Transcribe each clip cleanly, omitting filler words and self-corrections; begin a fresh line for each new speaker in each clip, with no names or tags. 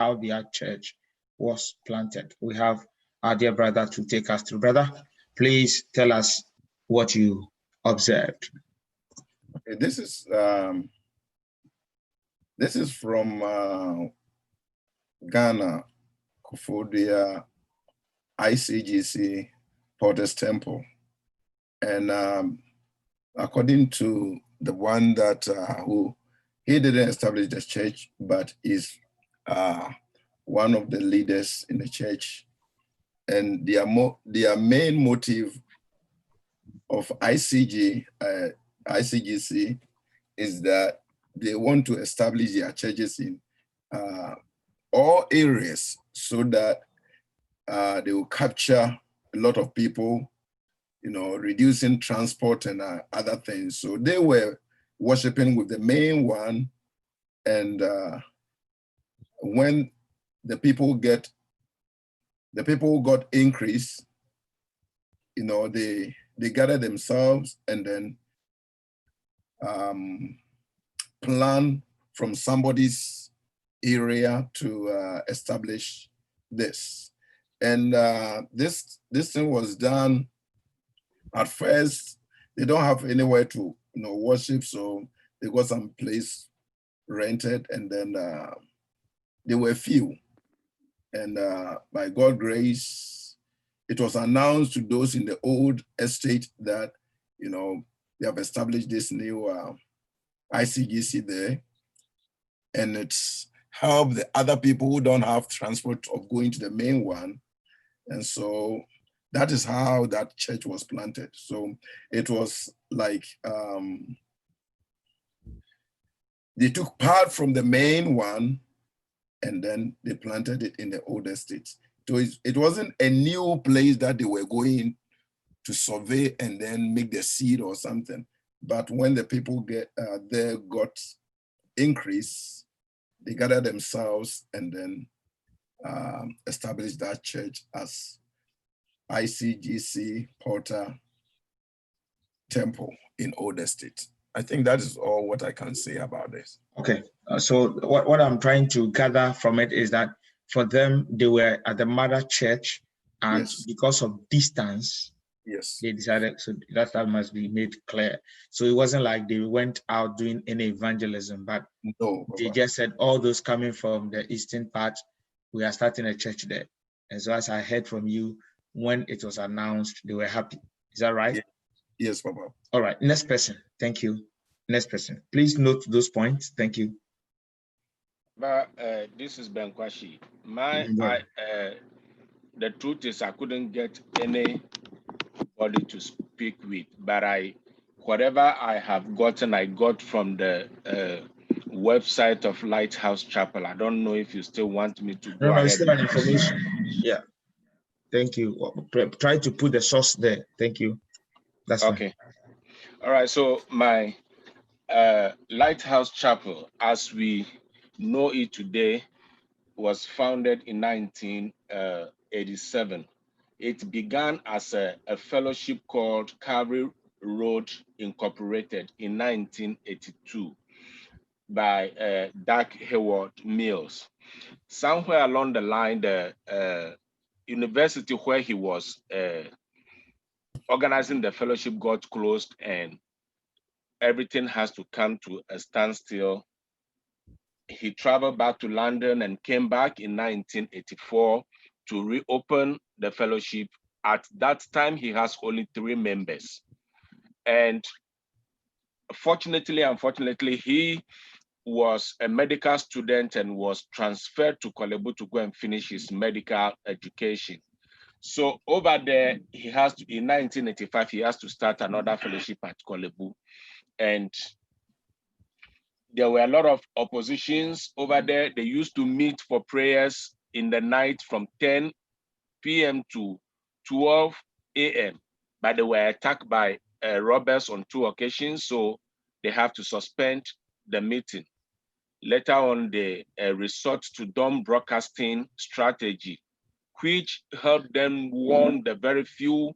how their church was planted. We have our dear brother to take us through. Brother, please tell us what you observed.
Okay, this is from Ghana, Kofodia ICGC Porter's Temple, and according to the one that he didn't establish the church, but is one of the leaders in the church, and their main motive of ICGC is that they want to establish their churches in all areas so that they will capture a lot of people, reducing transport and other things. So they were worshiping with the main one, and when the people got increase, they gather themselves and then plan from somebody's area to establish this. And this thing was done at first. They don't have anywhere to worship, so they got some place rented, and then they were few. And by God's grace, it was announced to those in the old estate that they have established this new ICGC there, and it's helped the other people who don't have transport of going to the main one. And so that is how that church was planted. So it was like they took part from the main one, and then they planted it in the old estate. So it wasn't a new place that they were going to survey and then make the seed or something. But when the people there got increase, they gathered themselves and then established that church as ICGC Porter Temple in Old Estate. I think that is all what I can say about this.
Okay, so what I'm trying to gather from it is that for them, they were at the mother church, and
Yes.
because of distance,
yes,
they decided, so that must be made clear. So it wasn't like they went out doing any evangelism, but
no,
they just said, all those coming from the eastern part, we are starting a church there. And so as I heard from you, when it was announced, they were happy. Is that right?
Yes, Papa.
All right, next person. Thank you. Next person. Please note those points. Thank you.
But this is Ben Kwashi. The truth is I couldn't get anybody to speak with, but whatever I have gotten, I got from the website of Lighthouse Chapel. I don't know if you still want me to go ahead.
Still an information. Yeah. Thank you. Try to put the source there. Thank you. That's
okay.
Fine.
All right. So my Lighthouse Chapel, as we know it today, was founded in 1987. It began as a fellowship called Calvary Road Incorporated in 1982 by Doug Hayward Mills. Somewhere along the line, the university where he was organizing the fellowship got closed, and everything has to come to a standstill. He traveled back to London and came back in 1984 to reopen the fellowship. At that time, he has only 3 members. And unfortunately, he was a medical student and was transferred to Korle Bu to go and finish his medical education. So over there, he has to, in 1985, he has to start another fellowship at Korle Bu. And there were a lot of oppositions over there. They used to meet for prayers in the night from 10 p.m. to 12 a.m. But they were attacked by robbers on 2 occasions, so they have to suspend the meeting. Later on, they resort to dumb broadcasting strategy, which helped them warn the very few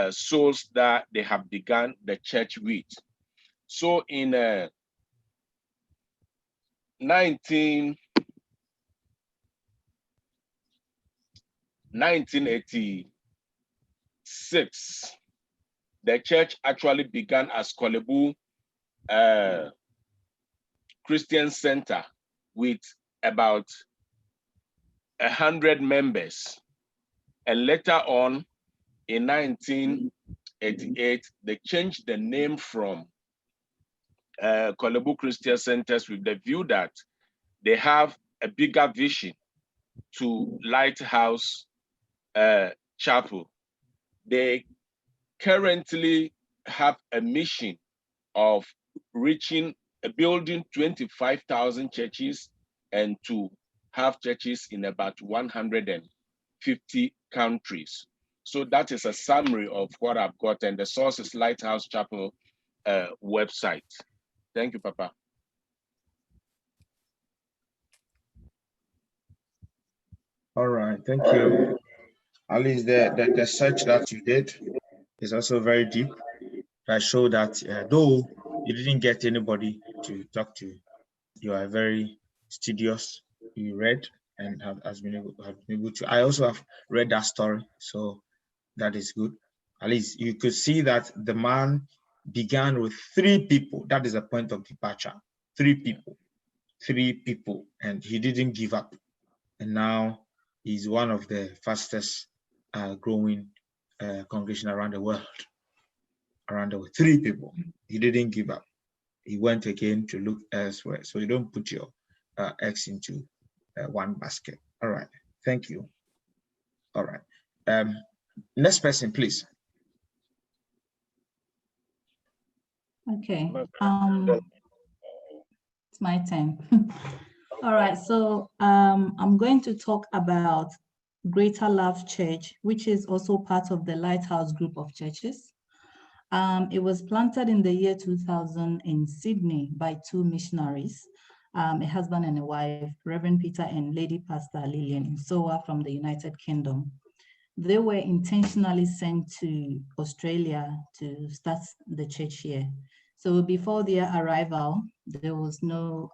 souls that they have begun the church with. So in 19 1986, the church actually began as Kolebu Christian Center with about 100 members. And later on, in 1988, they changed the name from Kolebu Christian Centers with the view that they have a bigger vision to Lighthouse Chapel. They currently have a mission of building 25,000 churches and to have churches in about 150 countries. So that is a summary of what I've got, and the source is Lighthouse Chapel website. Thank you, Papa.
All right, thank you. At least the search that you did is also very deep. That showed that though you didn't get anybody to talk to, you are very studious. You read and have been able to. I also have read that story, so that is good. At least you could see that the man began with 3 people. That is a point of departure. 3 people, and he didn't give up. And now he's one of the fastest growing congregation around the world. 3 people. He didn't give up. He went again to look elsewhere. So you don't put your eggs into one basket. All right. Thank you. All right. Next person, please.
Okay. It's my turn. All right. So I'm going to talk about Greater Love Church, which is also part of the Lighthouse group of churches. It was planted in the year 2000 in Sydney by 2 missionaries, a husband and a wife, Reverend Peter and Lady Pastor Lillian Insoa from the United Kingdom. They were intentionally sent to Australia to start the church here. So before their arrival, there was no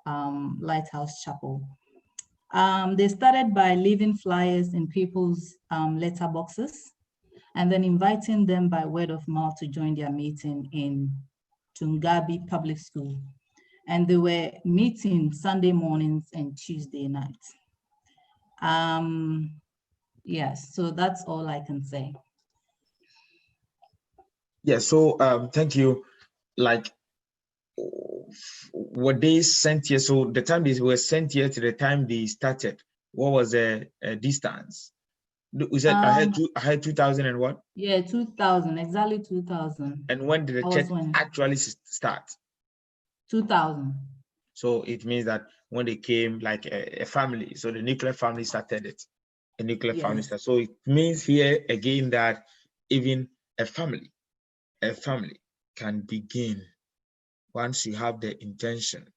Lighthouse Chapel. They started by leaving flyers in people's letter boxes and then inviting them by word of mouth to join their meeting in Tungabi Public School. And they were meeting Sunday mornings and Tuesday nights. Yes, so that's all I can say.
Yeah, so thank you. Like, were they sent here? So the time they were sent here to the time they started, what was the distance? We said I had 2000 and what?
Yeah, 2000, exactly 2000.
And when did the church actually start?
2000.
So it means that when they came like a family, so the nuclear family started it. A nuclear family started. So it means here again that even a family can begin once you have the intention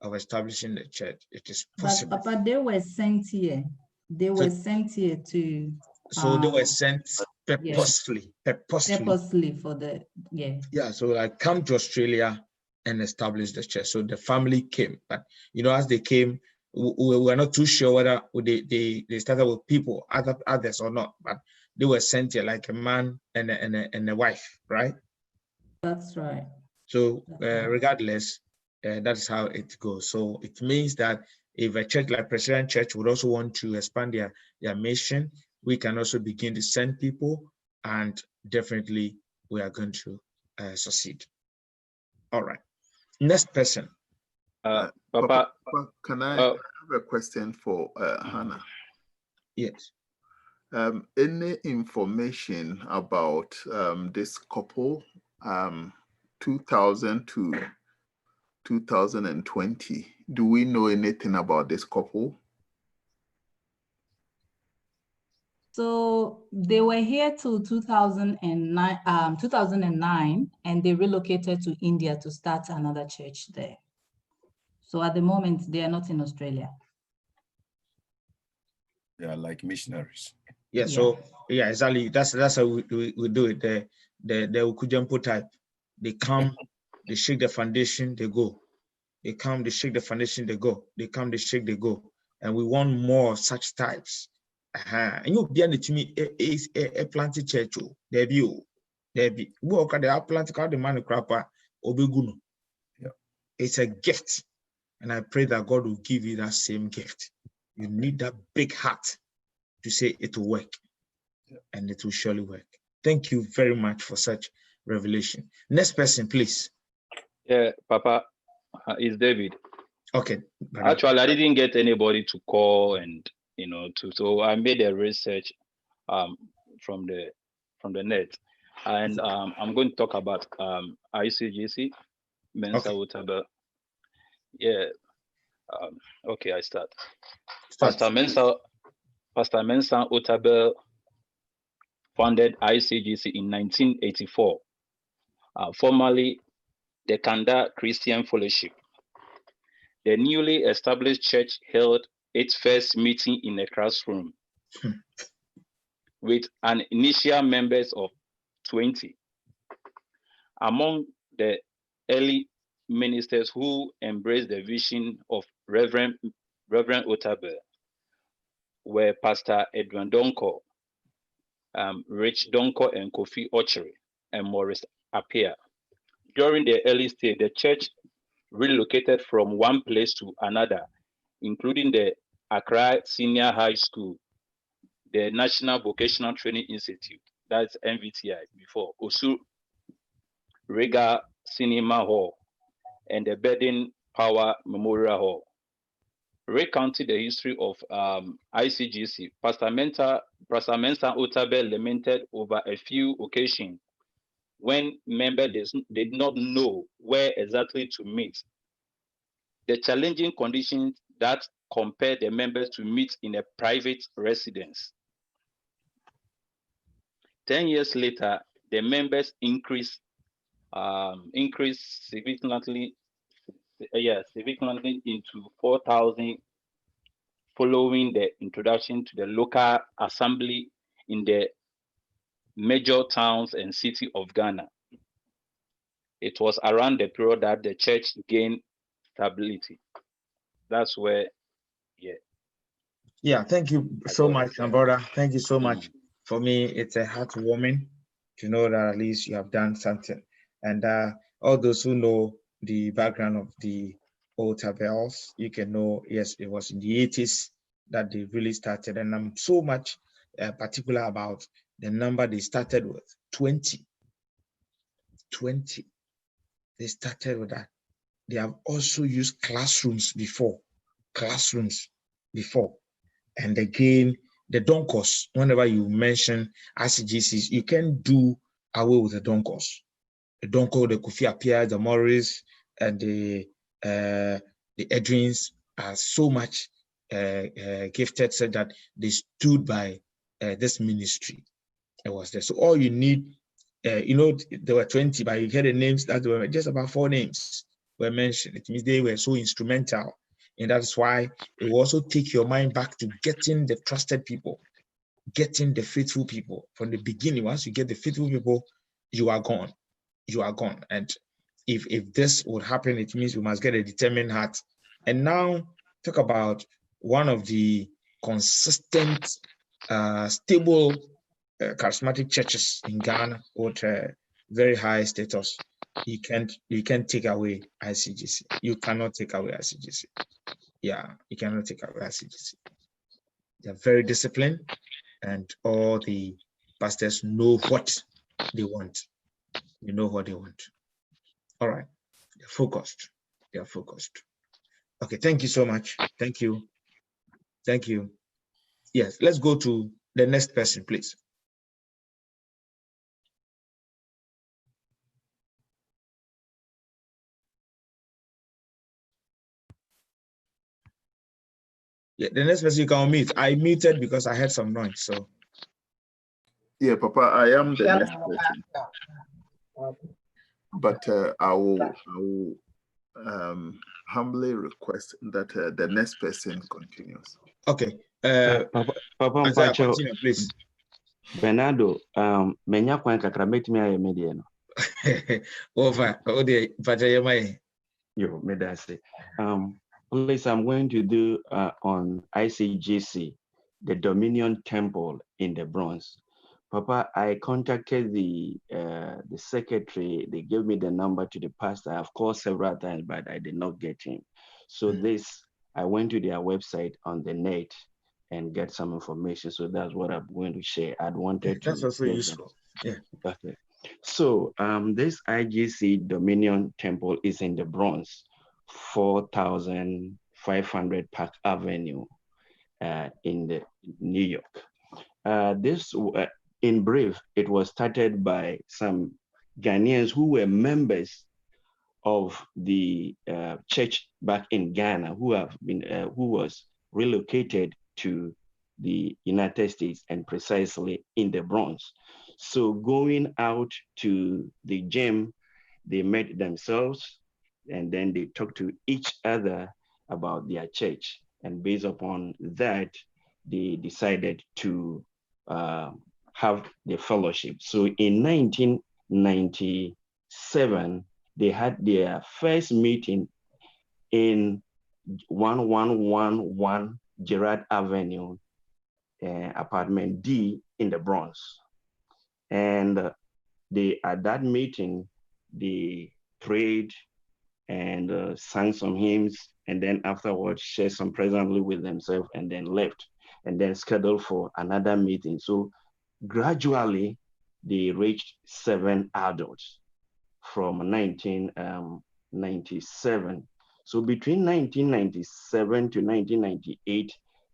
of establishing the church. It is possible.
But they were sent here. They were sent here to.
So they were sent purposefully.
Purposely for the
Yeah. So like come to Australia and establish the church. So the family came, but as they came, we were not too sure whether they started with people, others or not. But they were sent here like a man and a wife, right?
That's right.
So regardless, that's how it goes. So it means that if a church like Presbyterian Church would also want to expand their mission, we can also begin to send people, and definitely we are going to succeed. All right. Next person.
Papa,
can I have a question for Hannah?
Yes.
Any information about this couple, 2000 to 2020? Do we know anything about this couple?
So they were here till 2009, and they relocated to India to start another church there. So at the moment, they are not in Australia.
They are like missionaries.
Yeah. So yeah, exactly. That's how we do it. The Awuku-Gyampoh type. They come, they shake the foundation, they go. They come, they shake the foundation, they go. They come, they shake, they go. And we want more such types And you be an to me is a planted church. There be walk at the Atlantic out the man crapper obeguno. It's a gift. And I pray that God will give you that same gift. You need that big heart to say it will work. And it will surely work. Thank you very much for such revelation. Next person, please.
Yeah, Papa, it's David.
Okay.
Actually, I didn't get anybody to call and so I made a research from the net, and I'm going to talk about ICGC, Mensa Utabel. Yeah. Okay, I start. Pastor Mensa Utabel founded ICGC in 1984, formerly the Kanda Christian Fellowship. The newly established church held its first meeting in a classroom with an initial members of 20. Among the early ministers who embraced the vision of Reverend Otabil were Pastor Edwin Donko, Rich Donko, and Kofi Ochery, and Maurice Appiah. During the early stage, the church relocated from one place to another, including the Accra Senior High School, the National Vocational Training Institute, that's NVTI before, Osu Rega Cinema Hall, and the Bedin Power Memorial Hall. Recounting the history of ICGC, Pastor Mensa Otabil lamented over a few occasions when members did not know where exactly to meet. The challenging conditions that compelled the members to meet in a private residence. 10 years later, the members increased significantly into 4,000 following the introduction to the local assembly in the major towns and city of Ghana. It was around the period that the church gained stability. That's where,
Yeah, thank you so much, my brother. Thank you so much. For me, it's a heartwarming to know that at least you have done something. And all those who know the background of the Otabels, you can know, yes, it was in the 80s that they really started. And I'm so much particular about the number they started with, 20. 20. They started with that. They have also used classrooms before. And again, the donkos, whenever you mention ICGCs, you can do away with the donkos. The donko, the Kofi Appiah, the Morris, and the Edwins are so much gifted, said that they stood by this ministry. It was there. So all you need, there were 20, but you hear the names that were just about 4 names were mentioned. It means they were so instrumental. And that's why it will also take your mind back to getting the trusted people, getting the faithful people from the beginning. Once you get the faithful people, you are gone. You are gone. And if this would happen, it means we must get a determined heart. And now talk about one of the consistent, stable, charismatic churches in Ghana with very high status. You can't take away ICGC. You cannot take away ICGC. Yeah, you cannot take away ICGC. They're very disciplined, and all the pastors know what they want. You know what they want. All right, they're focused. They are focused. Okay, thank you so much. Thank you. Thank you. Yes, let's go to the next person, please. Yeah, the next person you can mute. I muted because I heard some noise. So
yeah, Papa, I am the next person. But I will humbly request that the next person continues.
Okay.
Papa,
Isaiah, continue, please.
Bernardo, menya kwan kakra metimi aye media no.
Over.
Yo, medase. Please, I'm going to do on ICGC. the Dominion Temple in the Bronx. Papa, I contacted the secretary. They gave me the number to the pastor. I've called several times, but I did not get him. So I went to their website on the net and get some information. So that's what I'm going to share. I'd wanted to.
That's also useful. Yeah.
Okay. So this IGC Dominion Temple is in the Bronx, 4500 Park Avenue in New York. In brief, it was started by some Ghanaians who were members of the church back in Ghana, who was relocated to the United States and precisely in the Bronx. So going out to the gym, they met themselves and then they talked to each other about their church. And based upon that, they decided to have the fellowship. So in 1997, they had their first meeting in 1111 Gerard Avenue, apartment D in the Bronx. And at that meeting, they prayed and sang some hymns, and then afterwards shared some presently with themselves and then left, and then scheduled for another meeting. So gradually, they reached 7 adults from 1997. So between 1997 to 1998,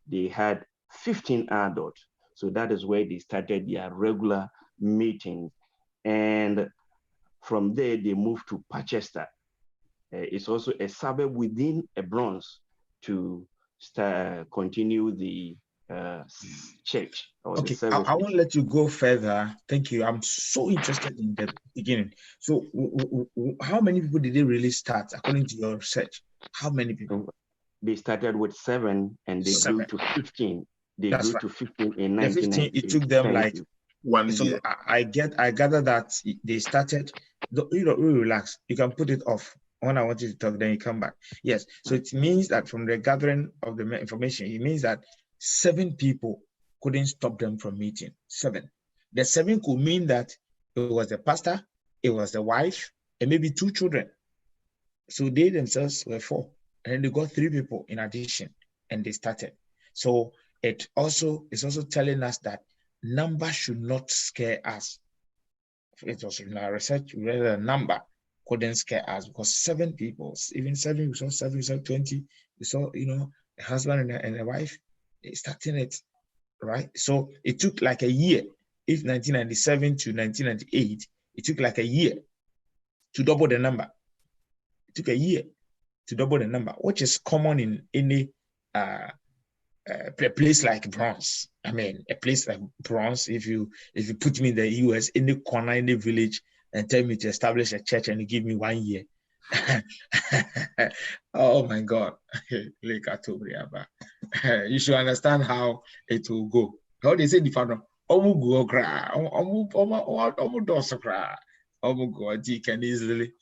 they had 15 adults. So that is where they started their regular meetings. And from there, they moved to Manchester. It's also a suburb within a Bronx to continue the church.
Okay, I won't let you go further. Thank you. I'm so interested in the beginning. So how many people did they really start according to your research? How many people?
They started with 7 and they grew to 15. They grew to 15 in 1998.
It took them like
1
so
year.
I gather that they started, relax. You can put it off. When I want you to talk, then you come back. Yes. So it means that from the gathering of the information, it means that 7 people couldn't stop them from meeting. 7. The 7 could mean that it was the pastor, it was the wife, and maybe 2 children. So they themselves were 4. And then they got 3 people in addition, and they started. So it's also telling us that number should not scare us. It was in our research, we read a number couldn't scare us because 7 people, even 7, we saw 7, we saw 20, we saw, a husband and a wife starting it, right? So it took like a year. If 1997 to 1998, it took like a year to double the number. It took a year to double the number, which is common in any a place like Bronx. I mean, a place like Bronx, if you put me in the US, any corner, any village, and tell me to establish a church and you give me 1 year. Oh my God. You should understand how it will go. How they say the father, you can easily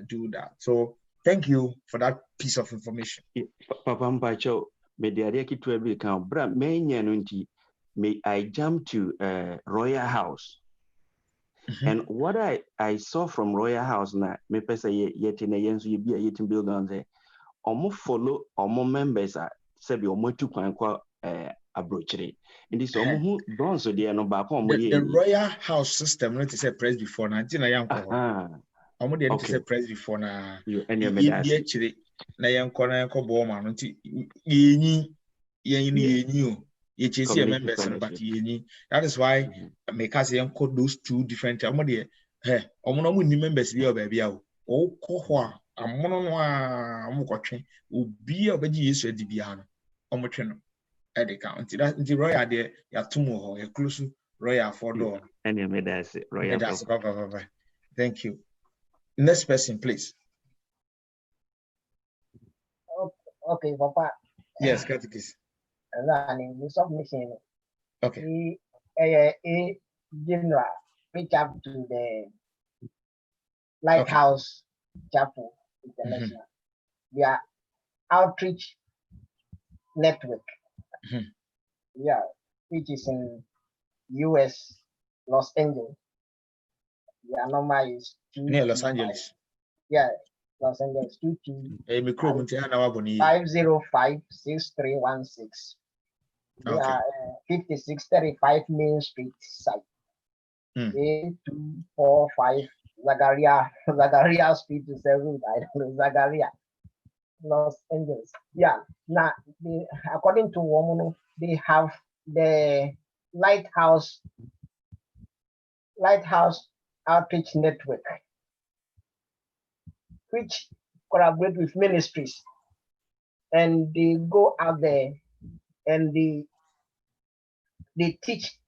do that. So thank you for that piece of information.
Papa Mpacho, I jumped to Royal House. And what I saw from Royal House na me pesa yet in a yensu be a yetin build on there. Omo follow omo members are sebi omo tu kwan kwa abrochire. In this omo who bronze there no back on
the Royal House system, not to say press before na tina yanko. Omo dey to say press before na ye chire na yanko bo ma no ti yenyi members, but that is why make us code those 2 different. Members be baby out. Oh, cohort. I'm mono be a veggie is a dibiano. Omocheno at the count. That the royal there, ya tumo, a close royal for door.
And you made us royal.
Thank you. Next person, please.
Okay, Papa.
Yes, Catechist.
Running the submission.
Okay.
General reach out to the Lighthouse Chapel International. Their outreach network yeah, which is in US, Los Angeles. Yeah, number is
Near Los Angeles.
Yeah, Los Angeles 22
Hey, me crew, munti ana waboni.
505-6316.
Okay.
Yeah, 5635 Main Street site. 8245 Zagaria Street to 7. I don't know, Zagaria, Los Angeles. Yeah. Now, according to Womono, they have the Lighthouse Outreach Network, which collaborate with ministries, and they go out there and they teach,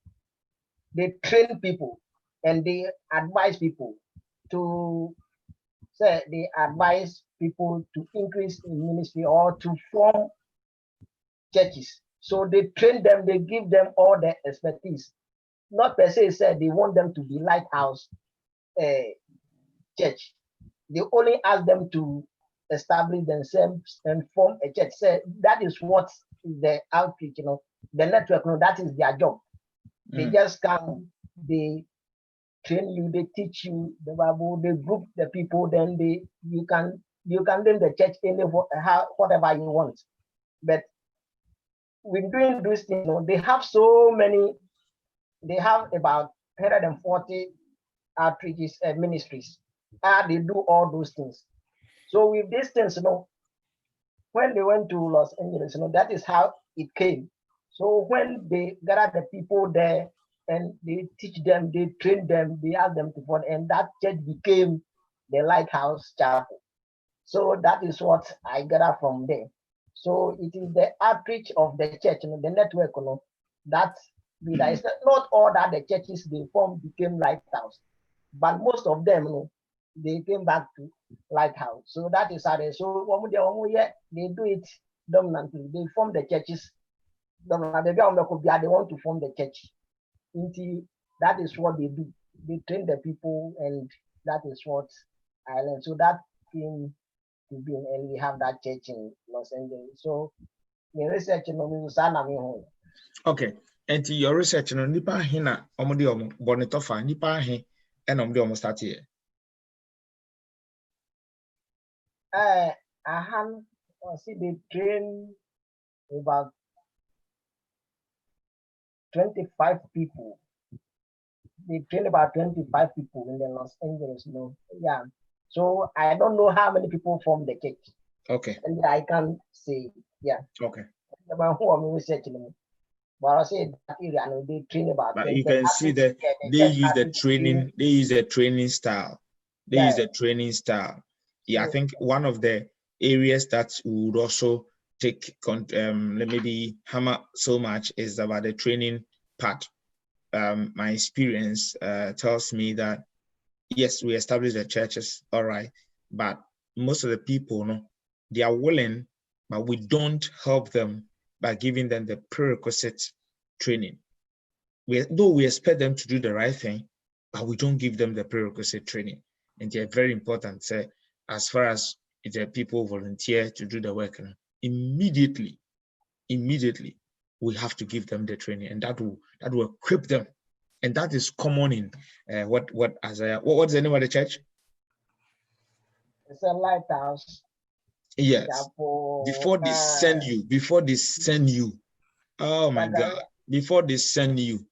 they train people, and they advise people to say, they advise people to increase in ministry or to form churches. So they train them, they give them all the expertise. Not per se said they want them to be lighthouse church. They only ask them to establish themselves and form a church. So that is what the outreach, the network, that is their job. They just come, they train you, they teach you the Bible, they group the people, then you can name the church whatever you want. But with doing these things, they have so many. They have about 140 outreaches and ministries. They do all those things. So with these things, when they went to Los Angeles, that is how it came. So when they gather the people there and they teach them, they train them, they ask them to form, and that church became the Lighthouse Chapel. So that is what I gather from there. So it is the outreach of the church, the network, that it's not all that the churches they formed became Lighthouse, but most of them, they came back to Lighthouse. So that is how they, so they do it dominantly. They form the churches. They want to form the church. That is what they do. They train the people, and that is what I learned. So that came to be, and we have that church in Los Angeles. So the research,
Okay. And your research, nipa hina omudi bonetofa nipa he and omudi start here.
I see they train about 25 people. They train about 25 people in the Los Angeles, Yeah. So I don't know how many people form the church.
Okay.
And I can say, yeah.
Okay.
About who I'm researching. But I say that area, they train about.
But you can see that they use the training. They use a training style. They use a training style. Yeah, I think one of the areas that would also take maybe hammer so much is about the training part. My experience tells me that yes, we establish the churches, all right, but most of the people, they are willing, but we don't help them by giving them the prerequisite training. Though we expect them to do the right thing, but we don't give them the prerequisite training. And they're very important. As far as the people volunteer to do the work, immediately, we have to give them the training, and that will equip them. And that is common in what's the name of the church?
It's a Lighthouse.
Yes. Before they send you, oh my God! Before they send you,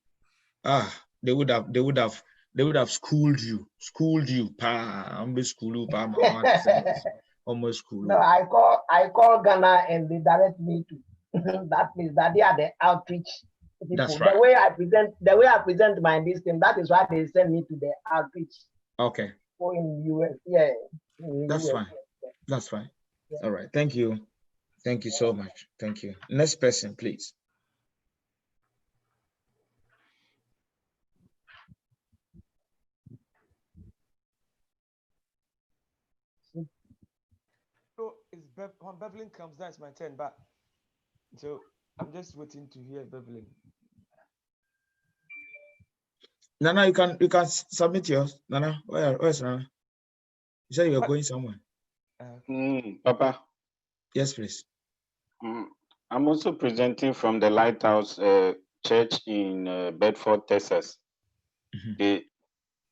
they would have schooled you. Almost school.
No, I call Ghana and they direct me to that place. That they are the outreach people.
That's right.
The way I present my listing, that is why they send me to the outreach.
Okay.
Or in US, yeah.
That's fine. That's fine. Yeah. All right. Thank you. Thank you so much. Thank you. Next person, please.
So it's when Bevelin comes, that's my turn back. So I'm just waiting to hear Bevelin.
Nana, you can submit yours. Nana, where's Nana? You said you were going somewhere.
Papa.
Yes, please.
I'm also presenting from the Lighthouse Church in Bedford, Texas.
Mhm.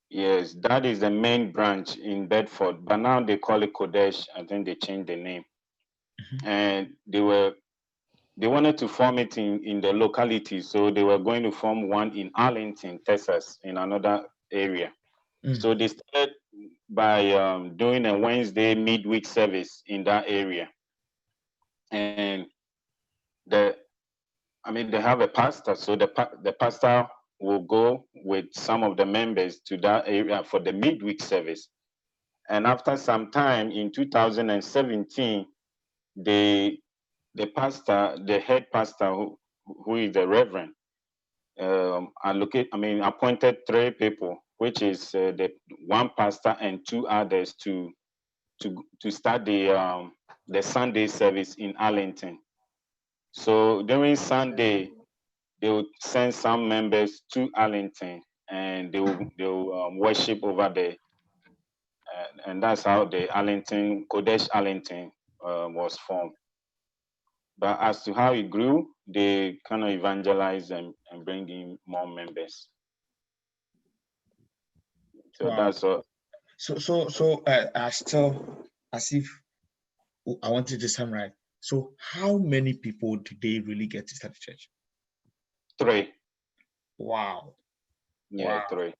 Yes, that is the main branch in Bedford, but now they call it Kodesh. I think they changed the name. And they wanted to form it in the locality, so they were going to form one in Arlington, Texas, in another area. So they started by doing a Wednesday midweek service in that area, and they have a pastor, so the pastor will go with some of the members to that area for the midweek service. And after some time in 2017, the head pastor, who is the reverend, appointed 3 people, which is the one pastor and 2 others to start the Sunday service in Arlington. So during Sunday, they will send some members to Arlington, and they will worship over there, and that's how the Kodesh Arlington was formed. But as to how it grew, they kind of evangelize and bring in more members. So
Wow.
that's all.
So I still, as if I wanted to summarize. So how many people did they really get to start the church?
3.
Wow.
Yeah,
Wow.
3.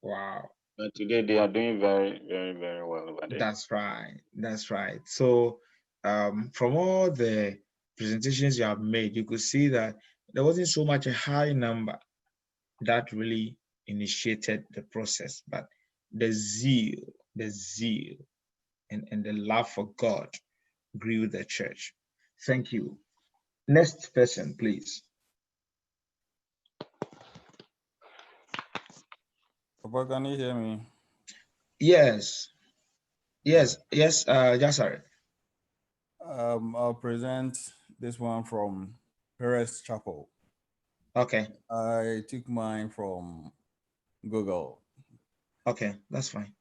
Wow.
And today they are doing very, very, very well over there.
That's right. That's right. So from all the presentations you have made, you could see that there wasn't so much a high number that really initiated the process, but the zeal and the love for God grew the church. Thank you. Next person, please.
Papa, can you hear me?
Yes. Jasare.
I'll present this one from Perez Chapel.
Okay.
I took mine from Google.
Okay, that's fine.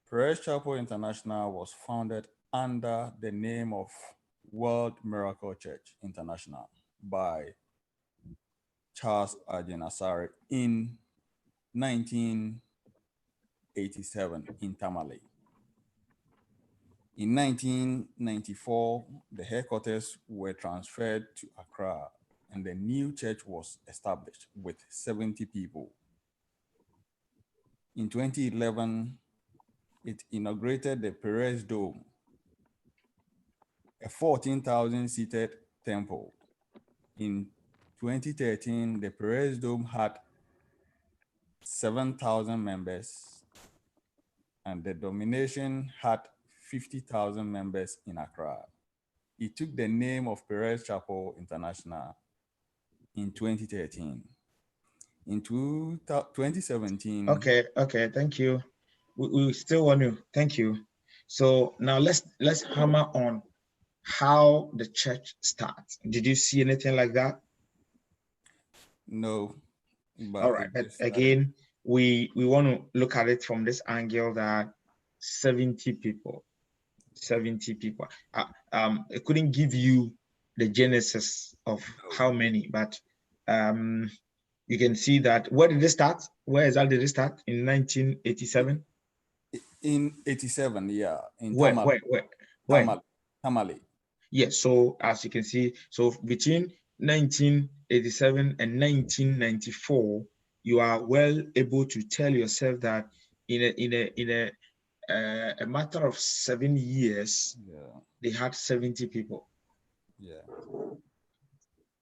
Perez Chapel International was founded under the name of World Miracle Church International by Charles Ajenasari in 1987 in Tamale. In 1994, the headquarters were transferred to Accra, and the new church was established with 70 people. In 2011, it inaugurated the Perez Dome, a 14,000-seated temple. In 2013, the Perez Dome had 7,000 members, and the denomination had 50,000 members in Accra. It took the name of Perez Chapel International in 2013. In 2017.
Okay, thank you. We still want to thank you. So now let's hammer on how the church starts. Did you see anything like that?
No.
All right, but again, we want to look at it from this angle that 70 people. I couldn't give you the genesis of how many, but you can see that. Where did it start? Where exactly did it start? In 1987?
In 87, yeah. In
Where?
Tamale.
Yes, so as you can see, so between 1987 and 1994, you are well able to tell yourself that in a matter of 7 years, they had 70 people.
Yeah.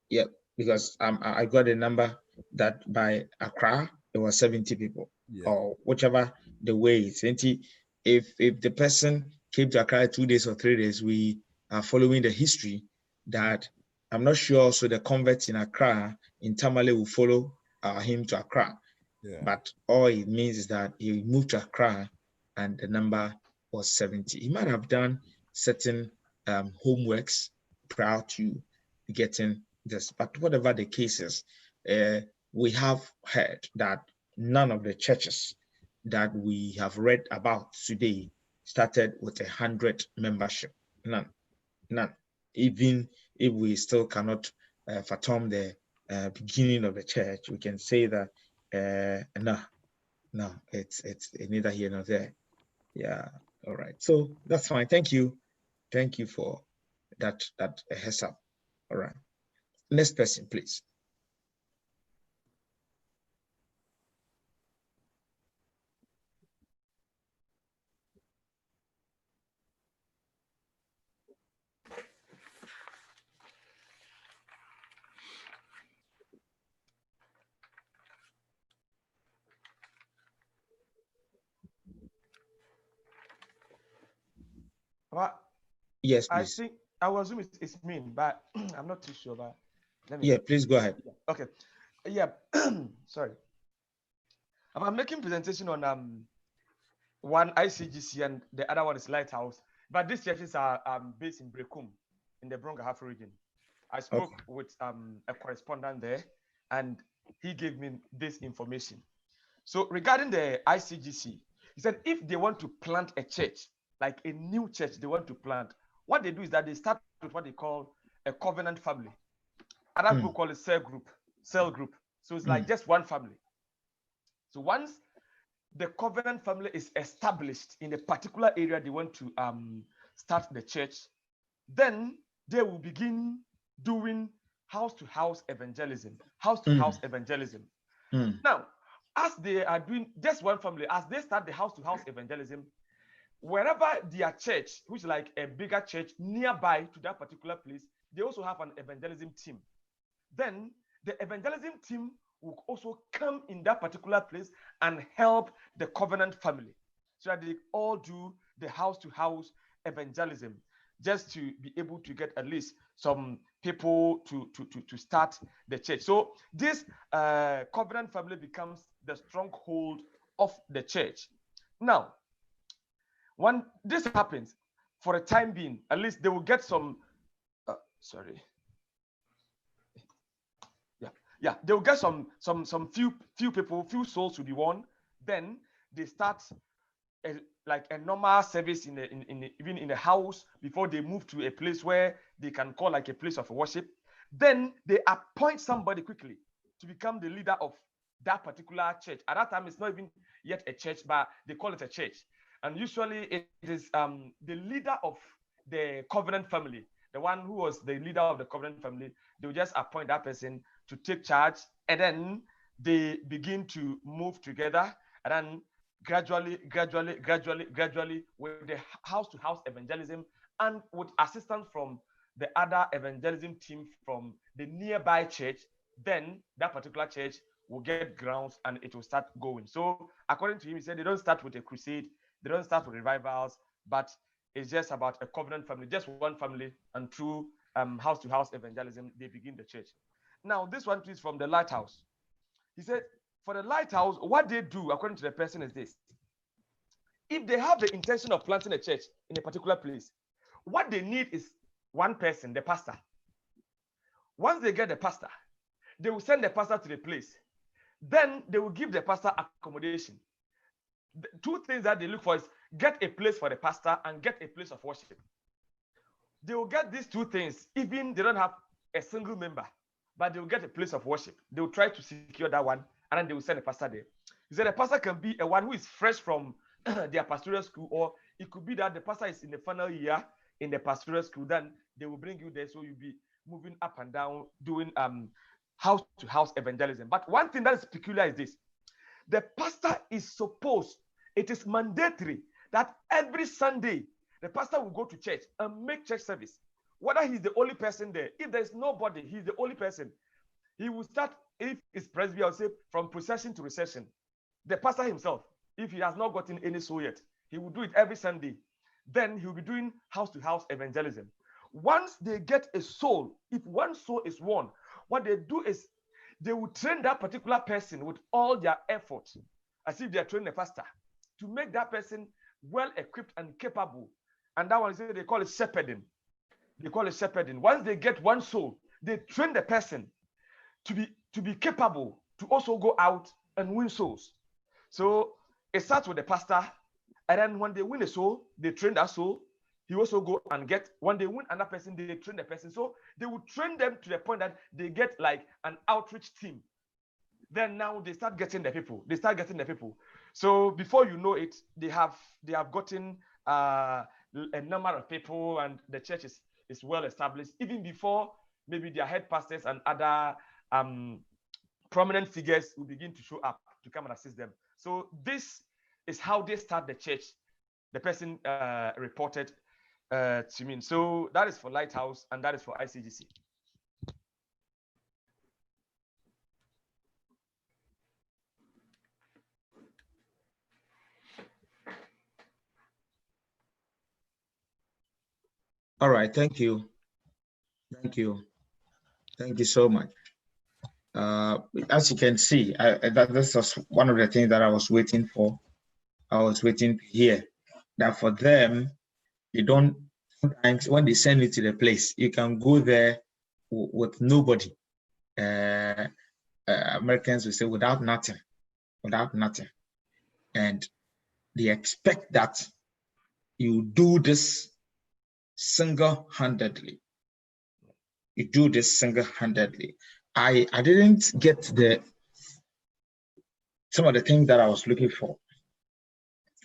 Yeah, because I got a number that by Accra, there were 70 people, or whichever the way it's 20. If the person came to Accra 2 days or 3 days, we are following the history that I'm not sure. So the converts in Accra, in Tamale, will follow him to Accra.
Yeah.
But all it means is that he moved to Accra and the number was 70. He might have done certain homeworks prior to getting this, but whatever the case is, we have heard that none of the churches that we have read about today started with 100 membership. None. Even if we still cannot fathom the beginning of the church, we can say that no, it's neither here nor there. Yeah, all right. So that's fine. Thank you for that heads up. All right. Next person, please.
But
Yes,
I
please.
think I will assume it's mean, but I'm not too sure. But let me.
Yeah, please go ahead.
Okay. Yeah. Sorry. I'm making presentation on one ICGC and the other one is Lighthouse. But these churches are based in Brekum in the Brong-Ahafo region. I spoke with a correspondent there, and he gave me this information. So regarding the ICGC, he said if they want to plant a church, like a new church they want to plant, what they do is that they start with what they call a covenant family. Other people call it cell group. So it's like just one family. So once the covenant family is established in a particular area they want to start the church, then they will begin doing house-to-house evangelism. Now, as they are doing just one family, as they start the house-to-house evangelism, wherever their church, which is like a bigger church nearby to that particular place, they also have an evangelism team. Then the evangelism team will also come in that particular place and help the covenant family, so that they all do the house-to-house evangelism, just to be able to get at least some people to start the church. So this covenant family becomes the stronghold of the church. Now, when this happens, for a time being, at least they will get some. They will get some few people, few souls to be won. Then they start like a normal service even in the house before they move to a place where they can call like a place of worship. Then they appoint somebody quickly to become the leader of that particular church. At that time, it's not even yet a church, but they call it a church. And usually it is the leader of the covenant family, the one who was the leader of the covenant family. They will just appoint that person to take charge, and then they begin to move together, and then gradually with the house-to-house evangelism and with assistance from the other evangelism team from the nearby church, then that particular church will get grounds and it will start going. So according to him, he said they don't start with a crusade, they don't start with revivals, but it's just about a covenant family, just one family, and through house-to-house evangelism, they begin the church. Now, this one is from the Lighthouse. He said, for the Lighthouse, what they do, according to the person, is this. If they have the intention of planting a church in a particular place, what they need is one person, the pastor. Once they get the pastor, they will send the pastor to the place. Then they will give the pastor accommodation. The two things that they look for is get a place for the pastor and get a place of worship. They will get these two things, even they don't have a single member, but they will get a place of worship. They will try to secure that one, and then they will send a pastor there. He said the pastor can be a one who is fresh from their pastoral school, or it could be that the pastor is in the final year in the pastoral school. Then they will bring you there, so you'll be moving up and down, doing house-to-house evangelism. But one thing that is peculiar is this. The pastor is supposed, it is mandatory that every Sunday, the pastor will go to church and make church service. Whether he's the only person there, if there's nobody, he's the only person. He will start, if it's Presbyterian, I'll say from procession to recession. The pastor himself, if he has not gotten any soul yet, he will do it every Sunday. Then he'll be doing house-to-house evangelism. Once they get a soul, if one soul is won, what they do is they will train that particular person with all their effort, as if they are training a pastor, to make that person well equipped and capable. And that one, they call it shepherding. They call it shepherding. Once they get one soul, they train the person to be capable to also go out and win souls. So it starts with the pastor, and then when they win a soul, they train that soul. he also go and get, when they win another person, they train the person. So they will train them to the point that they get like an outreach team. Then now they start getting the people. They start getting the people. So before you know it, they have gotten a number of people, and the church is well established, even before maybe their head pastors and other prominent figures will begin to show up to come and assist them. So this is how they start the church. The person reported to me. So that is for Lighthouse, and that is for ICGC.
All right, thank you. Thank you. Thank you so much. As you can see, this was one of the things that I was waiting for. I was waiting to hear that for them, they don't, sometimes when they send you to the place, you can go there with nobody. Americans will say without nothing. And they expect that you do this single-handedly. You do this single-handedly. I didn't get some of the things that I was looking for,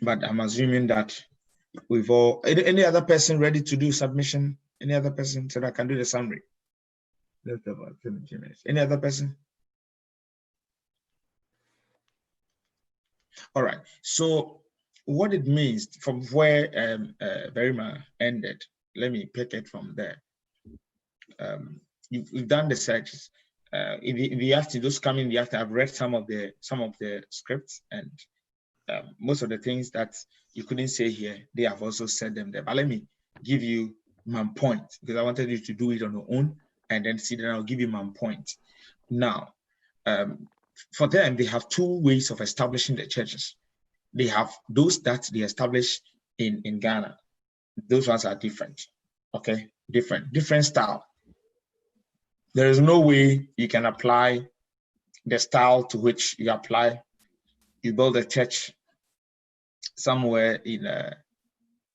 but I'm assuming that we've all, any other person ready to do submission? Any other person so that I can do the summary? Left about 17 minutes. Any other person? All right. So what it means from where Verima ended, let me pick it from there. You've done the searches. In the after, those coming in the after, I've read some of the scripts, and most of the things that you couldn't say here, they have also said them there. But let me give you my point, because I wanted you to do it on your own, and then see that I'll give you my point. Now, for them, they have two ways of establishing the churches. They have those that they establish in Ghana. Those ones are different, okay? Different style. There is no way you can apply the style to which you apply. You build a church somewhere in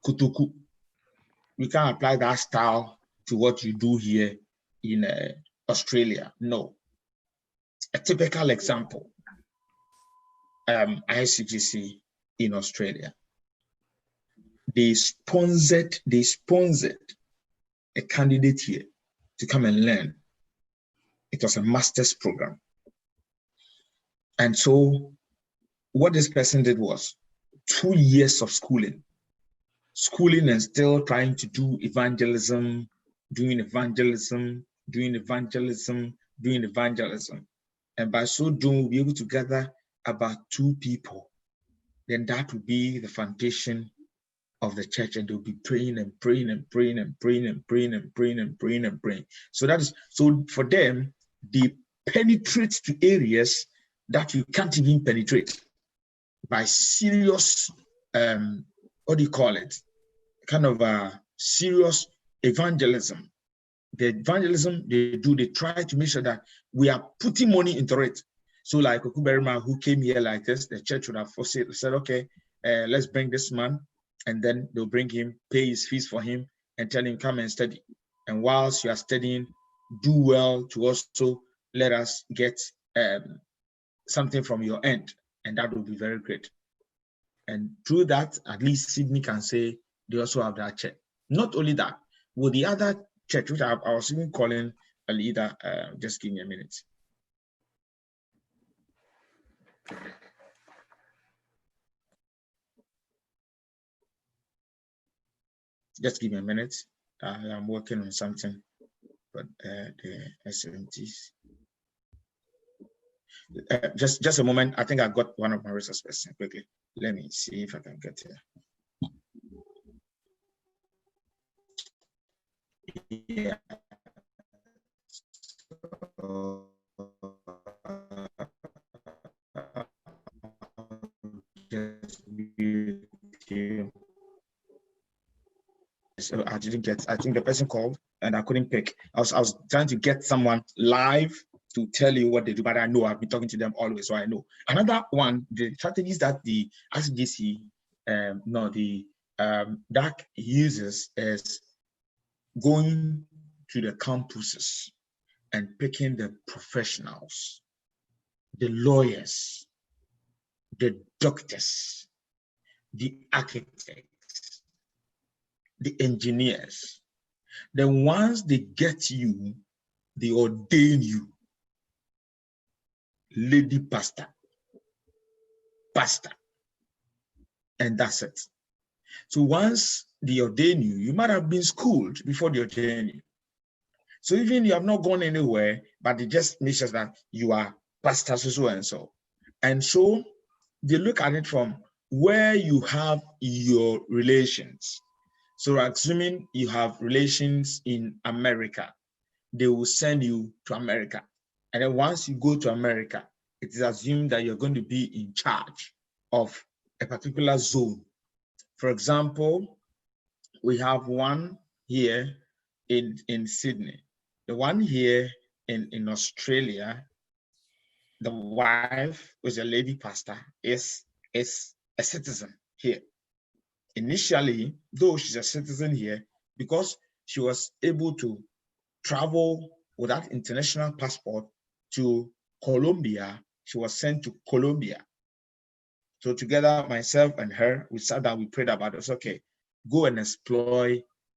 Kutuku. You can't apply that style to what you do here in Australia. No. A typical example, ICGC in Australia. They sponsored a candidate here to come and learn. It was a master's program. And so what this person did was 2 years of schooling and still trying to do evangelism, doing evangelism. And by so doing, we'll be able to gather about 2 people. Then that will be the foundation of the church, and they'll be praying. So for them, they penetrate to areas that you can't even penetrate by serious, what do you call it? Kind of a serious evangelism. The evangelism they do, they try to make sure that we are putting money into it. So like Awuku-Gyampoh, who came here like this, the church would have said, okay, let's bring this man, and then they'll bring him, pay his fees for him, and tell him, come and study. And whilst you are studying, do well to also let us get something from your end, and that will be very great. And through that, at least Sydney can say they also have that church. Not only that, with the other church, which I was even calling a leader, just give me a minute. Just give me a minute. I'm working on something, but the SMTs. Just a moment. I think I got one of my resource persons quickly. Let me see if I can get here. Yeah. So I didn't get, I think the person called and I couldn't pick. I was trying to get someone live to tell you what they do, but I know I've been talking to them always, so I know. Another one, the strategies that the ICGC, the that he uses is going to the campuses and picking the professionals, the lawyers, the doctors, the architects, the engineers. Then once they get you, they ordain you lady pastor, and that's it. So once they ordain you, you might have been schooled before they ordain you. So even you have not gone anywhere, but they just make sure that you are pastor so and so. And so they look at it from where you have your relations. So assuming you have relations in America, they will send you to America. And then once you go to America, it is assumed that you're going to be in charge of a particular zone. For example, we have one here in Sydney. The one here in Australia, the wife, who's a lady pastor, is a citizen here. Initially, though she's a citizen here, because she was able to travel without international passport to Colombia, she was sent to Colombia. So together, myself and her, we sat down, we prayed about it. Okay, go and explore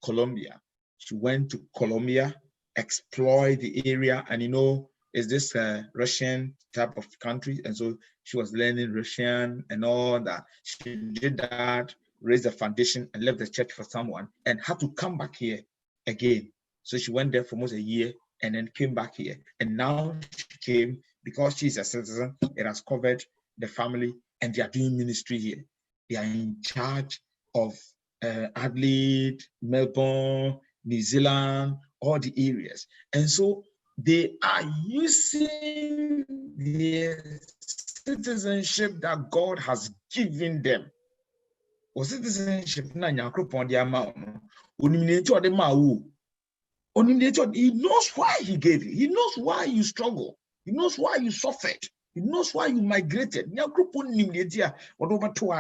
Colombia. She went to Colombia, explored the area, and is this a Russian type of country? And so she was learning Russian and all that. She did that, raised the foundation, and left the church for someone, and had to come back here again. So she went there for almost a year and then came back here. And now she came because she's a citizen. It has covered the family, and they are doing ministry here. They are in charge of Adelaide, Melbourne, New Zealand, all the areas. And so they are using the citizenship that God has given them. Or citizenship, he knows why he gave you. He knows why you struggle. He knows why you suffered. He knows why you migrated.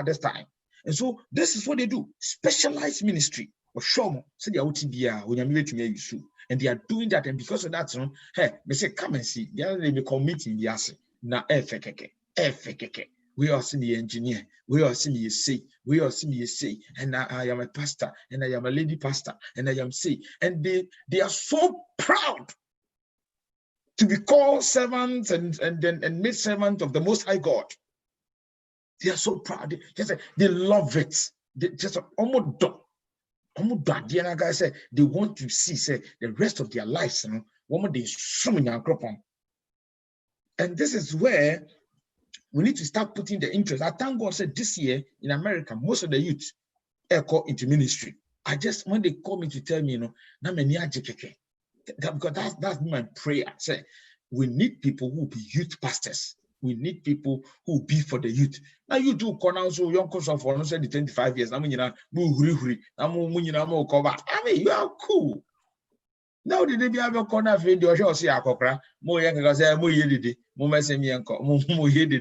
This time. And so this is what they do. Specialized ministry. And they are doing that. And because of that, hey, they say, come and see. The other day they call meeting the assay. Now, we are seeing the engineer. We are seeing you say. We are seeing you say. And I am a pastor. And I am a lady pastor. And I am say. And they are so proud to be called servants and made servant of the Most High God. They are so proud. They love it. They just almost done. Guys say they want to see the rest of their lives. And this is where we need to start putting the interest. I thank God said this year in America, most of the youth are called into ministry. When they call me to tell me, because that's my prayer. Say, we need people who will be youth pastors. We need people who will be for the youth. Now you do corner so young person for 25 years. I mean, you are cool. Now the baby have a corner video show see a cockra, more young because they are more yeddy, more messimianco, more yeddy.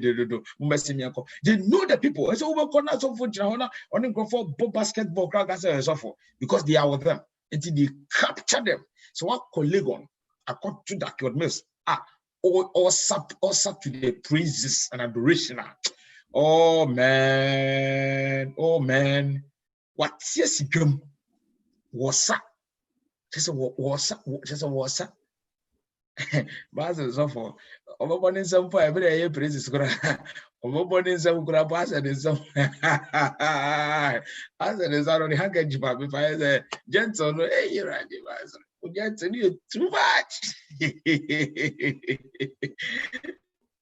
They know the people. It's over corners of Fujana on the for basketball crackers and so forth because they are with them until they capture them. So what colleague on according to that word miss all sub to the praises and adoration. Oh man, what yes was up. Just a what's up. Basil so for overburning some for every day praises. Overburning some grab us and some as it is out of the handkerchief. If I say gentle, hey, you're right, gentle, you too much.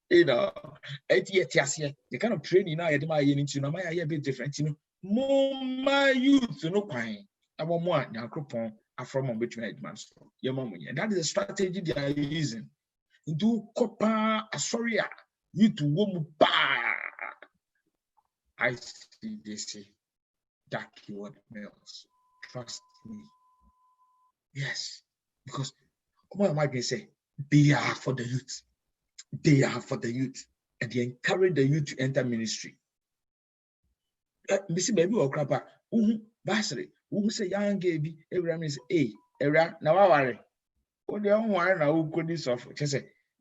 The kind of training I had my unit, a bit different, more youth, no pine. I want more now, coupon. From between your mom, and that is the strategy they are using. Do copper, sorry, you to woman. I see they say that keyword males. Trust me. Yes, because what am I going to say? They are for the youth. They are for the youth, and they encourage the youth to enter ministry. Missy baby or crapper. Basri, who say young gaby, Abraham is era, now our what the young one now could this of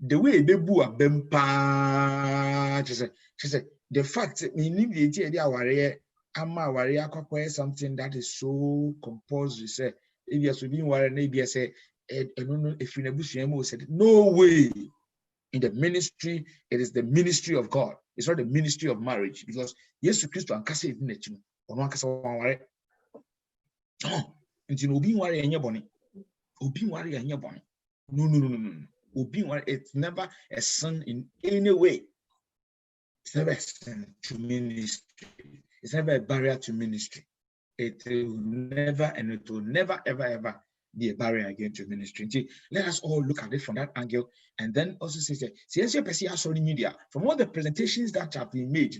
the way they boo a bempa. She said, the fact that we need the idea our ama warrior something that is so compulsory. Say, if you have been worried, maybe I say, I don't know if you said, no way. In the ministry, it is the ministry of God. It's not the ministry of marriage because Jesus Christ and Cassie in it. Or no Casa worry. No, and you know, being worried in your bonnet. Being worried in your bonnet. No. Being worried, it's never a son in any way. It's never a son to ministry. It's never a barrier to ministry. It will never and it will never, ever be a barrier again to ministry. Let us all look at it from that angle and then also say, social media, from all the presentations that have been made,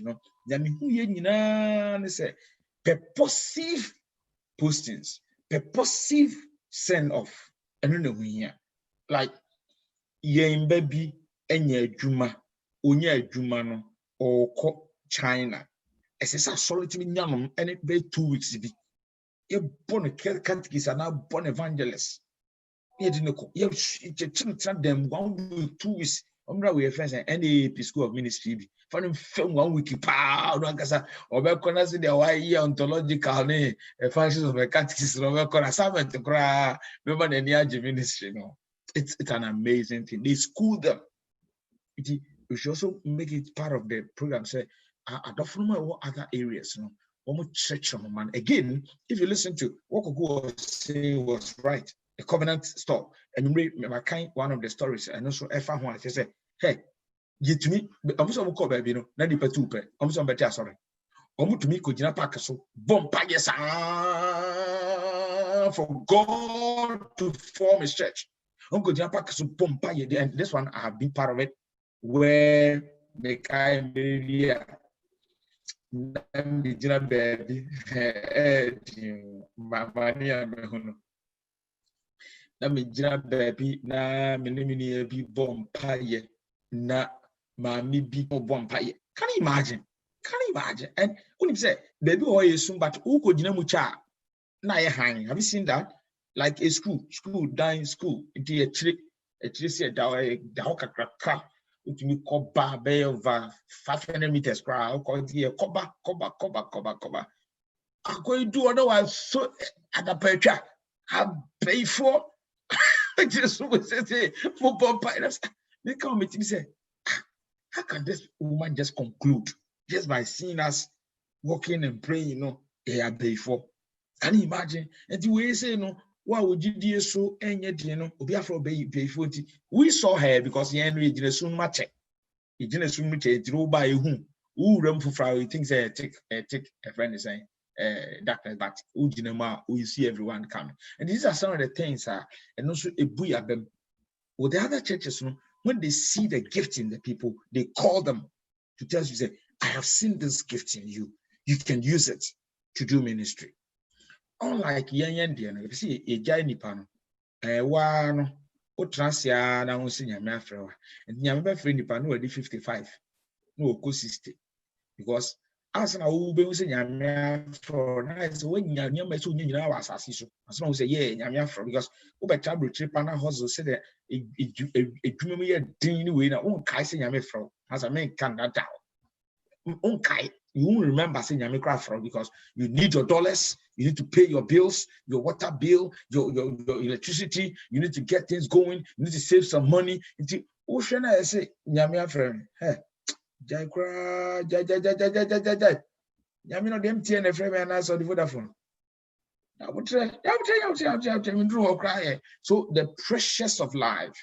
purposive postings, purposive send off. And you know, here, like, baby, any juma, onya juma no, or China. As a solitary young and it be 2 weeks. You're born a catechist and now born evangelist. You didn't know. You have them 1 week, 2 weeks. I'm not with friends and NAP School of Ministry. Finding film 1 week, pow, or recognize the Hawaii ontological name, a functions of a catechist, or assignment to cry. Remember the Niaji ministry. No, it's an amazing thing. They school them. We should also make it part of the program. Say, I don't know what other areas, you know. Church man. Again, if you listen to what Awuku was saying was right, the covenant store. And you remember one of the stories, and also Efa one, she said, hey, get to me, I'm so called baby, no, not the petupe, I'm so better, sorry. To me, could you pack so bomba yes for God to form his church. Uncle Japak so bomba, and this one I have been part of it, where the kind of Namijina baby, Mamania Mehono. Namijina baby, na minimini be bompaye, na mammy be bompaye. Can you imagine? Can you imagine? And when you say, baby, or is soon, but who could you know mucha? Na hang. Have you seen that? Like a school, dying school, into a tree, said, Dawaka crack. To me, coba bay over 500 meters crowd, called here, coba. I'm going to do otherwise. So at the petra, I pay for just say football pirates. They come with me say, how can this woman just conclude just by seeing us walking and praying? You know, they are paid for. Can you imagine? And the way you say, no. Why would you do so? And yet, you know, we saw her because the enemy did soon match. He didn't soon match it by whom run for Friday things a friend is saying, darkness, but we see everyone coming. And these are some of the things, and also a buoy them. With the other churches, when they see the gift in the people, they call them to tell you, say, I have seen this gift in you. You can use it to do ministry. Unlike Yan, you see a giant panel, one Utransia, now senior Mafra, and Yamma friend Pano 55, no co-sister, because as an old Yamma for nice when Yamma so near our assassin, as long as a year Yamma because over Tablet Tripana Hosso said that a dreamy ding way, I won't Kai Yamma from as a man cannot doubt. Okay. You won't remember saying Yamikra because you need your dollars, you need to pay your bills, your water bill, your electricity, you need to get things going, you need to save some money. Ocean, I say, Yamia friend, hey, Jaikra, Yamino empty and a frame and I saw the Vodafone. I would say, so the precious of life,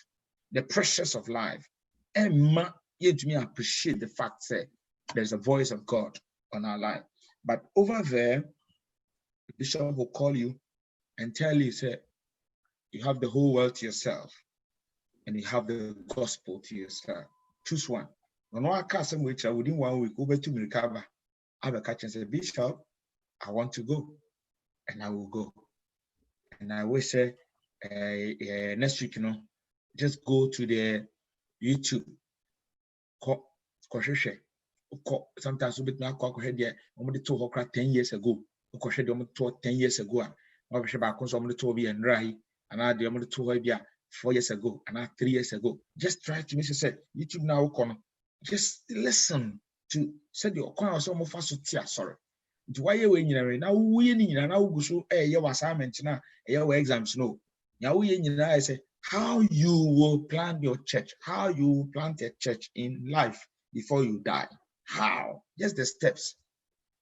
and yet me appreciate the fact that there's a voice of God on our life. But over there, the bishop will call you and tell you, say, you have the whole world to yourself and you have the gospel to yourself. Choose one. When I cast them which I within 1 week over to recover, I have a catch and say, Bishop, I want to go. And I will go. And I will say, next week, just go to the YouTube. Sometimes we now call here, only 10 years ago. ukoshe de 10 years ago a obehwe ba konso omo to bi enrai ana de omo to ho bia 4 years ago and 3 years ago. Just try to make sure YouTube now come. Just listen to say the okwan so mo fa so tia sorry. Do why you nyina na wo ye ni nyina na wo guso ye assignment na ye exams no. Ya wo ye nyina I say how you will plan your church, how you will plant a church in life before you die. How? Just the steps.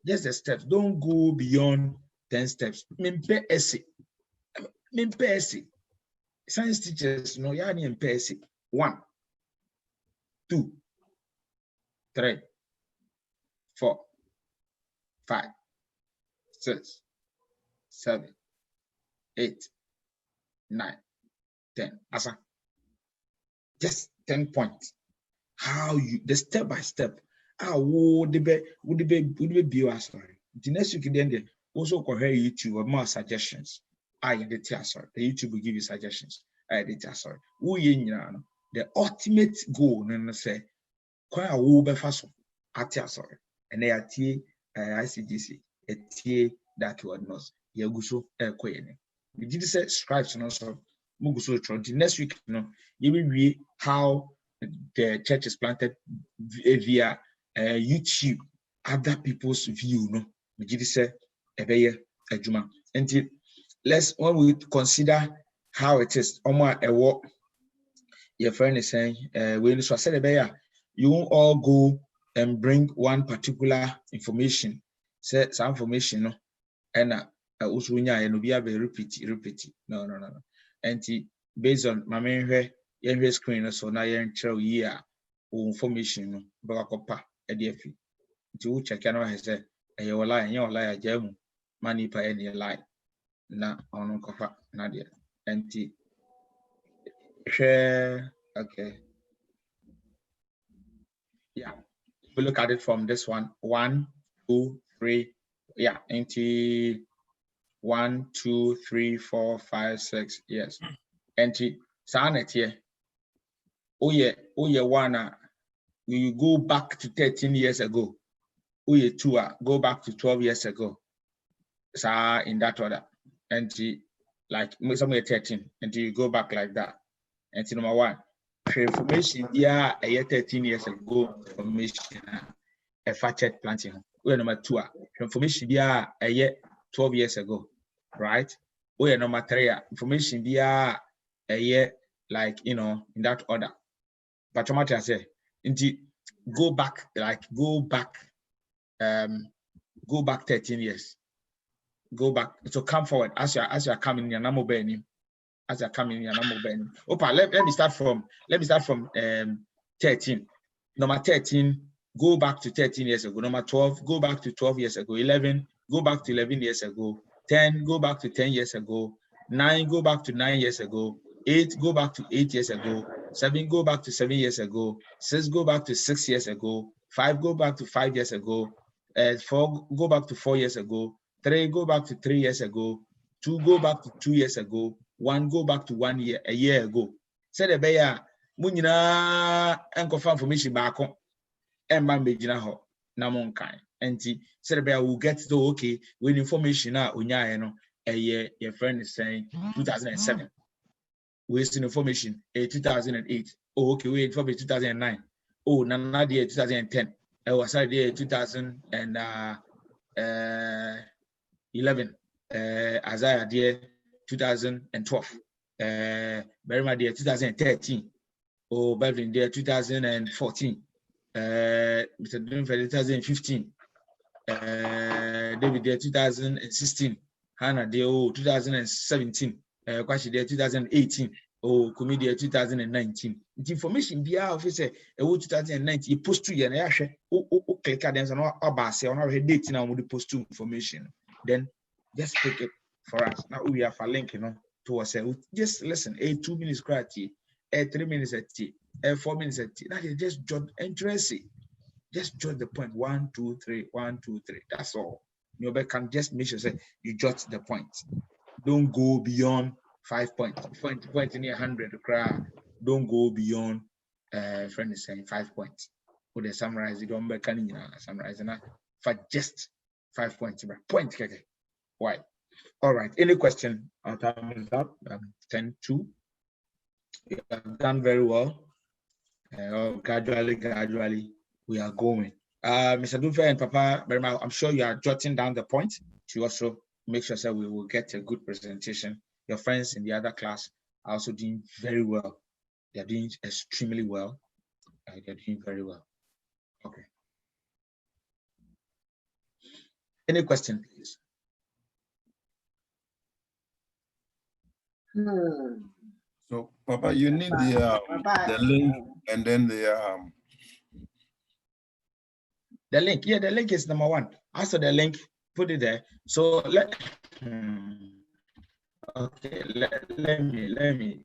Just the steps. Don't go beyond 10 steps. Mimpe ese. Science teachers, no, yani empesi. 1, 2, 3, 4, 5, 6, 7, 8, 9, 10. Asa. Just 10 points. How you, the step by step. Would be bio sorry. The next week then also compare YouTube or more suggestions. The YouTube will give you suggestions. Sorry. The ultimate goal, say, quite a woo be fast. Sorry. And they are ICGC, a TA that word knows. Yaguso, Quayne. We did say scribes and also Muguso. The next week, you will read how the church is planted via YouTube, other people's view. No, we did say a juma. And let's when we consider how it is, your friend is saying, when you say you won't all go and bring one particular information. Say some information, no, and also and be repeat. No. And based on my main screen, so now you're in year information, but a DFP. To check out has said, you're lie, jam, money by any lie. Na on cover, Nadia. And share, okay. Yeah, we look at it from this one 1, 2, 3. Yeah, into 1, 2, 3, 4, 5, 6. Yes, and Sanet here. Oh yeah, one. You go back to 13 years ago. Oh yeah, 2. Go back to 12 years ago. So in that order, and like somewhere 13, and you go back like that. And number 1, information. Yeah, 13 years ago information. A facet planting. We number 2, information be 12 years ago, right? We number 3, information be a year, like in that order. But what I say, go back 13 years. Go back. So come forward as you are coming in your mobile. As you're coming in your mobile. Opa, let me start from 13. Number 13. Go back to 13 years ago. Number 12, go back to 12 years ago. 11, go back to 11 years ago. 10, go back to 10 years ago. 9, go back to 9 years ago. 8, go back to 8 years ago. 7, go back to 7 years ago. 6, go back to 6 years ago. 5, go back to 5 years ago. 4, go back to 4 years ago. 3, go back to 3 years ago. 2, go back to 2 years ago. 1, go back to 1 year, a year ago. Say the bear, Munina, and confirm information back on. And Bambina ho, Namon kind. And said about will get to okay when information out unya a year your friend is saying 2007. Wasting information 2008. Oh, okay, wait for 2009. Oh, Nana dear 2010. I was idea 2011. Isaiah dear 2012. Berima dear 2013. Oh, Beverly dear 2014. Mr. Dunford 2015, David there 2016, Hannah there 2017, Kwashi there 2018, Kumi there 2019. The information be our officer 2019. You post to you and click cadence and all say on our date now with the post to information. Then just pick it for us. Now we have a link, to us. Just listen. 2 minutes cracky. 3 minutes at tea. 4 minutes at tea. That is just jot interesting. Just jot the point. 1, 2, 3. 1, 2, 3. That's all. You can just make sure you jot the points. Don't go beyond 5 points. Point in 100. Don't go beyond. Friend is saying 5 points. Would they summarize it? Don't be summarize for just 5 points. Point. Why? All right. Any question? Our time is up. 10-2. You have done very well. Gradually, we are going. Mr. Dunfe and Papa, I'm sure you are jotting down the point to also make sure that we will get a good presentation. Your friends in the other class are also doing very well. They're doing extremely well. They're doing very well. Okay. Any question, please?
So, Papa, you need the link and then the
link. Yeah, the link is number one. After the link, put it there. So let me